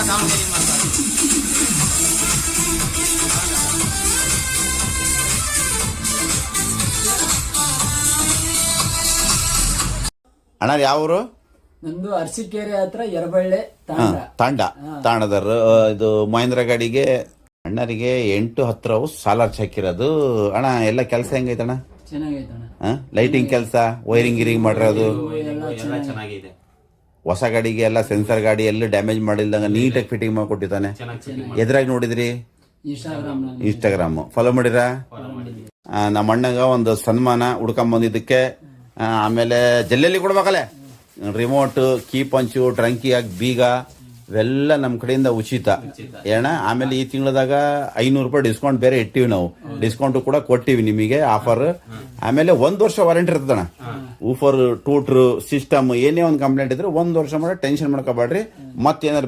ದಾವಣಗೆರೆ ಮಸಾಲೆ. ಅಣ್ಣ ಯಾವೂರು? ನಂದು ಅರಸೀಕೆರೆ ಹತ್ರ ಎರಬಳ್ಳೆ ತಾಂಡ. ತಾಂಡದವರು. ಇದು ಮಹೇಂದ್ರ ಗಾಡಿಗೆ ಅಣ್ಣರಿಗೆ 8-10 ಅವರ್ಸ್ ಸಾಲ ಹಾಕಿರೋದು. ಅಣ್ಣ ಎಲ್ಲ ಕೆಲಸ ಹೆಂಗೈತಣ್ಣ? ಚೆನ್ನಾಗೈತಣ್ಣ. ಲೈಟಿಂಗ್ ಕೆಲಸ, ವೈರಿಂಗ್ ಗಿರಿಂಗ್ ಮಾಡಿರೋದು ಎಲ್ಲ ಚೆನ್ನಾಗಿದೆ. ಹೊಸ ಗಾಡಿಗೆ ಎಲ್ಲ ಸೆನ್ಸರ್ ಗಾಡಿ ಎಲ್ಲ ಡ್ಯಾಮೇಜ್ ಮಾಡಿಲ್ದಂಗ ನೀಟಾಗಿ ಫಿಟ್ಟಿಂಗ್ ಮಾಡಿಕೊಟ್ಟಿದ್ದಾನೆ. ಎದುರಾಗಿ ನೋಡಿದ್ರಿ ಇನ್ಸ್ಟಾಗ್ರಾಮ್ ಫಾಲೋ ಮಾಡಿರ? ನಮ್ಮ ಅಣ್ಣಗ ಒಂದು ಸನ್ಮಾನ ಹುಡ್ಕೊಂಡ್ ಬಂದಿದ್ದಕ್ಕೆ. ಆಮೇಲೆ ಜಲ್ಲೆಲ್ಲಿ ಕೊಡ್ಬೇಕಲ್ಲೇ ರಿಮೋಟ್, ಕೀ ಪಂಚು, ಟ್ರಂಕಿ ಆಗಿ ಬೀಗ ಇವೆಲ್ಲ ನಮ್ಮ ಕಡೆಯಿಂದ ಉಚಿತ ಏನ. ಆಮೇಲೆ ಈ ತಿಂಗಳದಾಗ 500 ರೂಪಾಯಿ ಡಿಸ್ಕೌಂಟ್ ಬೇರೆ ಇಟ್ಟಿವಿ ನಾವು. ಡಿಸ್ಕೌಂಟ್ ಕೂಡ ಕೊಟ್ಟಿವಿ ನಿಮಗೆ ಆಫರ್. ಆಮೇಲೆ 1 ವರ್ಷ ವಾರಂಟಿ ಇರ್ತದಣ್ಣ. ಊಫರ್, ಟೂಟ್ರು, ಸಿಸ್ಟಮ್ ಏನೇ ಒಂದು ಕಂಪ್ಲೇಂಟ್ ಇದ್ರೆ 1 ವರ್ಷ ಮಾಡಿ ಟೆನ್ಷನ್ ಮಾಡ್ಕೋಬೇಡ್ರಿ. ಮತ್ತೇನಾದ್ರು